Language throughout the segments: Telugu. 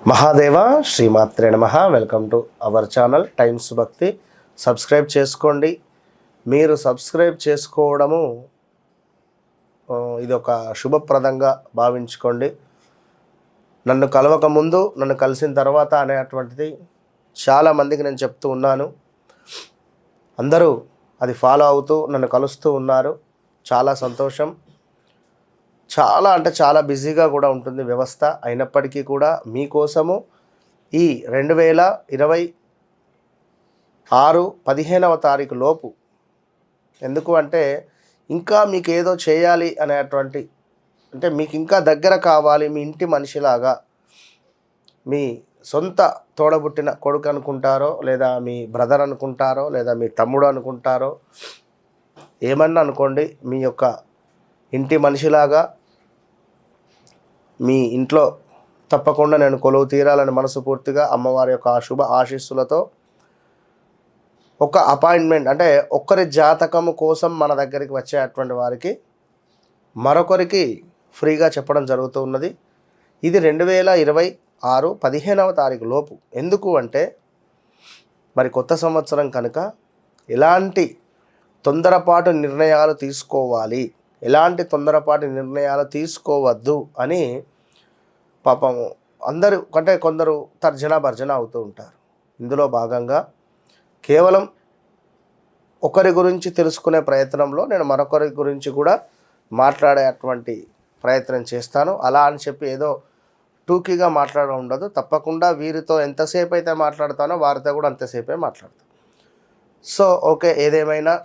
మహాదేవ శ్రీమాత్రే నమః. Welcome to our channel times భక్తి. సబ్స్క్రైబ్ చేసుకోండి. మీరు సబ్స్క్రైబ్ చేసుకోవడము ఇది ఒక శుభప్రదంగా భావించుకోండి. నన్ను కలవక ముందు, నన్ను కలిసిన తర్వాత అనేటువంటిది చాలామందికి నేను చెప్తూ ఉన్నాను. అందరూ అది ఫాలో అవుతూ నన్ను కలుస్తూ ఉన్నారు. చాలా సంతోషం. చాలా బిజీగా కూడా ఉంటుంది వ్యవస్థ. అయినప్పటికీ కూడా మీకోసము ఈ 2026 15వ తారీఖు లోపు, ఎందుకు అంటే ఇంకా మీకు ఏదో చేయాలి అనేటువంటి, అంటే మీకు ఇంకా దగ్గర కావాలి, మీ ఇంటి మనిషిలాగా, మీ సొంత తోడబుట్టిన కొడుకు అనుకుంటారో, లేదా మీ బ్రదర్ అనుకుంటారో, లేదా మీ తమ్ముడు అనుకుంటారో, ఏమన్నా అనుకోండి, మీ యొక్క ఇంటి మనిషిలాగా మీ ఇంట్లో తప్పకుండా నేను కొలువు తీరాలని మనస్ఫూర్తిగా అమ్మవారి యొక్క శుభ ఆశీస్సులతో ఒక అపాయింట్మెంట్, అంటే ఒక్కరి జాతకము కోసం మన దగ్గరికి వచ్చేటువంటి వారికి మరొకరికి ఫ్రీగా చెప్పడం జరుగుతూ ఉన్నది. ఇది 2026 15వ తారీఖు లోపు. ఎందుకు అంటే మరి కొత్త సంవత్సరం కనుక ఎలాంటి తొందరపాటు నిర్ణయాలు తీసుకోవాలి, ఎలాంటి తొందరపాటు నిర్ణయాలు తీసుకోవద్దు అని పాపం అందరూ, అంటే కొందరు తర్జన భర్జన అవుతూ ఉంటారు. ఇందులో భాగంగా కేవలం ఒకరి గురించి తెలుసుకునే ప్రయత్నంలో నేను మరొకరి గురించి కూడా మాట్లాడేటువంటి ప్రయత్నం చేస్తాను. అలా అని చెప్పి ఏదో టూకీగా మాట్లాడడం ఉండదు. తప్పకుండా వీరితో ఎంతసేపు అయితే మాట్లాడతానో వారితో కూడా అంతసేపే మాట్లాడతాను. సో ఓకే, ఏదేమైనా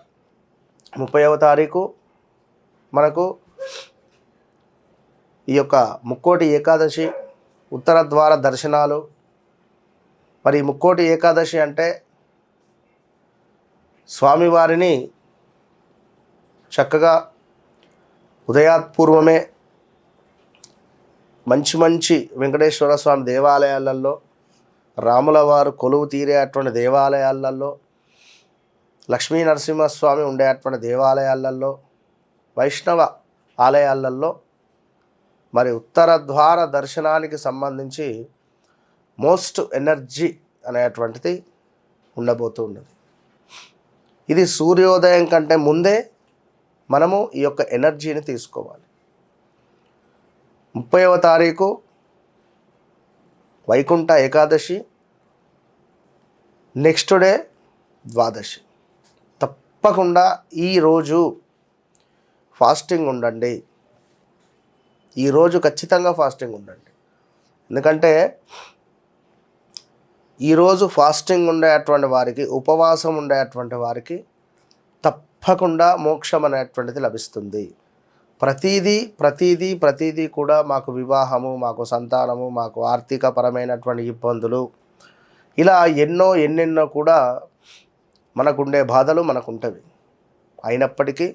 30వ తారీఖు మనకు ఈ యొక్క ముక్కోటి ఏకాదశి, ఉత్తర ద్వార దర్శనాలు. మరి ముక్కోటి ఏకాదశి అంటే స్వామివారిని చక్కగా ఉదయాత్పూర్వమే మంచి వెంకటేశ్వర స్వామి దేవాలయాలలో, రాముల వారు కొలువు తీరేటువంటి దేవాలయాలలో, లక్ష్మీ నరసింహస్వామి ఉండేటువంటి దేవాలయాలలో, వైష్ణవ ఆలయాలలో మరి ఉత్తర ద్వార దర్శనానికి సంబంధించి మోస్ట్ ఎనర్జీ అనేటువంటిది ఉండబోతూ ఉన్నది. ఇది సూర్యోదయం కంటే ముందే మనము ఈ యొక్క ఎనర్జీని తీసుకోవాలి. 30వ తారీఖు వైకుంఠ ఏకాదశి, నెక్స్ట్ డే ద్వాదశి. తప్పకుండా ఈరోజు ఫాస్టింగ్ ఉండండి. ఈరోజు ఖచ్చితంగా ఫాస్టింగ్ ఉండండి. ఎందుకంటే ఈరోజు ఫాస్టింగ్ ఉండేటువంటి వారికి, ఉపవాసం ఉండేటువంటి వారికి తప్పకుండా మోక్షం అనేటువంటిది లభిస్తుంది. ప్రతీదీ కూడా మాకు వివాహము, మాకు సంతానము, మాకు ఆర్థిక పరమైనటువంటి ఇబ్బందులు, ఇలా ఎన్నెన్నో కూడా మనకుండే బాధలు మనకుంటవి. అయినప్పటికీ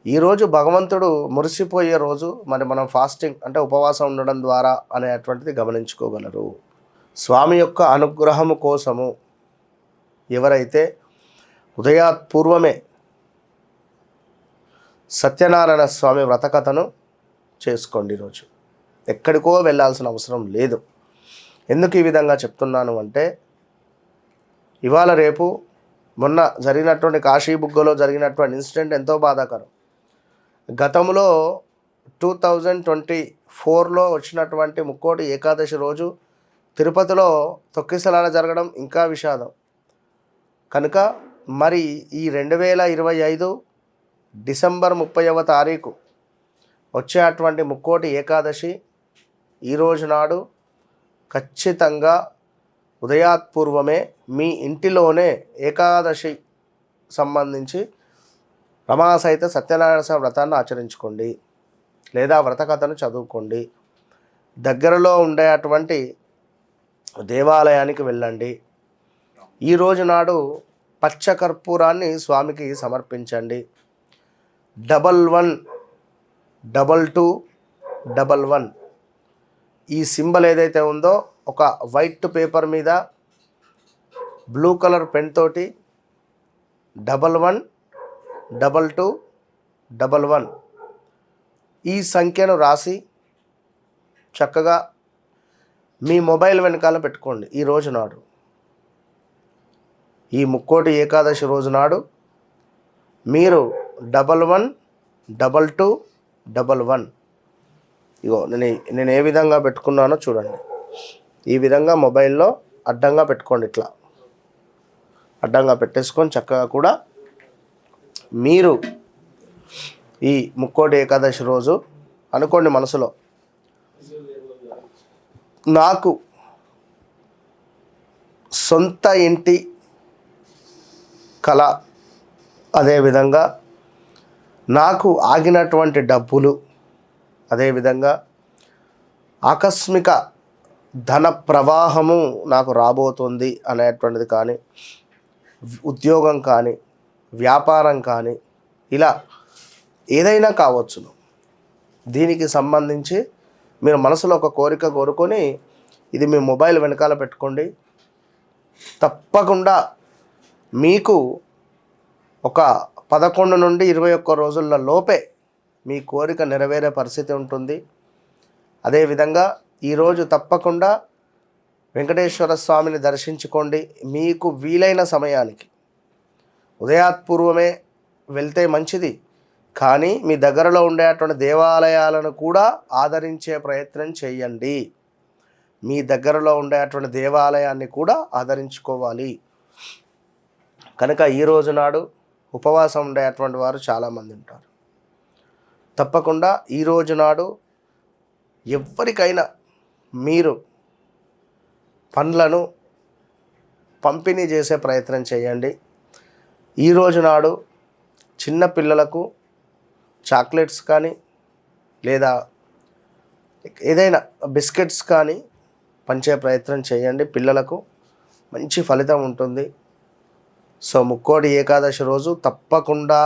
ఈరోజు భగవంతుడు మురిసిపోయే రోజు. మరి మనం ఫాస్టింగ్ అంటే ఉపవాసం ఉండడం ద్వారా అనేటువంటిది గమనించుకోగలరు. స్వామి యొక్క అనుగ్రహము కోసము ఎవరైతే ఉదయాత్పూర్వమే సత్యనారాయణ స్వామి వ్రతకథను చేసుకోండి. ఈరోజు ఎక్కడికో వెళ్ళాల్సిన అవసరం లేదు. ఎందుకు ఈ విధంగా చెప్తున్నాను అంటే, ఇవాళ రేపు మొన్న జరిగినటువంటి కాశీబుగ్గలో జరిగినటువంటి ఇన్సిడెంట్ ఎంతో బాధాకరం. గతంలో 2024లో వచ్చినటువంటి ముక్కోటి ఏకాదశి రోజు తిరుపతిలో తొక్కిసలాట జరగడం ఇంకా విషాదం. కనుక మరి ఈ 2025 డిసెంబర్ 30వ తారీఖు వచ్చేటువంటి ముక్కోటి ఏకాదశి ఈరోజు నాడు ఖచ్చితంగా ఉదయాత్పూర్వమే మీ ఇంటిలోనే ఏకాదశి సంబంధించి రమాసహిత సత్యనారాయణ స్వామి వ్రతాన్ని ఆచరించుకోండి, లేదా వ్రతకథను చదువుకోండి. దగ్గరలో ఉండేటువంటి దేవాలయానికి వెళ్ళండి. ఈరోజు నాడు పచ్చకర్పూరాన్ని స్వామికి సమర్పించండి. 112211 ఈ సింబల్ ఏదైతే ఉందో, ఒక వైట్ పేపర్ మీద బ్లూ కలర్ పెన్ తోటి 112211 ఈ సంఖ్యను రాసి చక్కగా మీ మొబైల్ వెనకాల పెట్టుకోండి ఈ రోజు నాడు, ఈ ముక్కోటి ఏకాదశి రోజు నాడు మీరు 112211 ఇగో నేను ఏ విధంగా పెట్టుకున్నానో చూడండి. ఈ విధంగా మొబైల్లో అడ్డంగా పెట్టుకోండి, ఇట్లా అడ్డంగా పెట్టేసుకొని చక్కగా కూడా మీరు ఈ ముక్కోటి ఏకాదశి రోజు అనుకోండి మనసులో, నాకు సొంత ఇంటి కళ, అదేవిధంగా నాకు ఆగినటువంటి డబ్బులు, అదేవిధంగా ఆకస్మిక ధన ప్రవాహము నాకు రాబోతుంది అనేటువంటిది కానీ, ఉద్యోగం కానీ, వ్యాపారం కానీ, ఇలా ఏదైనా కావచ్చును. దీనికి సంబంధించి మీరు మనసులో ఒక కోరిక కోరుకొని ఇది మీ మొబైల్ వెనకాల పెట్టుకోండి. తప్పకుండా మీకు ఒక 11 నుండి 21 రోజుల లోపే మీ కోరిక నెరవేరే పరిస్థితి ఉంటుంది. అదేవిధంగా ఈరోజు తప్పకుండా వెంకటేశ్వర స్వామిని దర్శించుకోండి. మీకు వీలైన సమయానికి ఉదయాత్పూర్వమే వెళ్తే మంచిది, కానీ మీ దగ్గరలో ఉండేటువంటి దేవాలయాలను కూడా ఆదరించే ప్రయత్నం చేయండి. మీ దగ్గరలో ఉండేటువంటి దేవాలయాన్ని కూడా ఆదరించుకోవాలి. కనుక ఈరోజు నాడు ఉపవాసం ఉండేటువంటి వారు చాలామంది ఉంటారు. తప్పకుండా ఈరోజు నాడు ఎవరికైనా మీరు పండ్లను పంపిణీ చేసే ప్రయత్నం చేయండి. ఈరోజు నాడు చిన్న పిల్లలకు చాక్లెట్స్ కానీ లేదా ఏదైనా బిస్కెట్స్ కానీ పంచే ప్రయత్నం చేయండి. పిల్లలకు మంచి ఫలితం ఉంటుంది. సో ముక్కోటి ఏకాదశి రోజు తప్పకుండా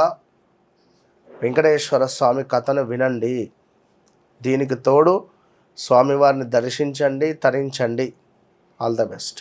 వెంకటేశ్వర స్వామి కథను వినండి. దీనికి తోడు స్వామివారిని దర్శించండి, తరించండి. All the best.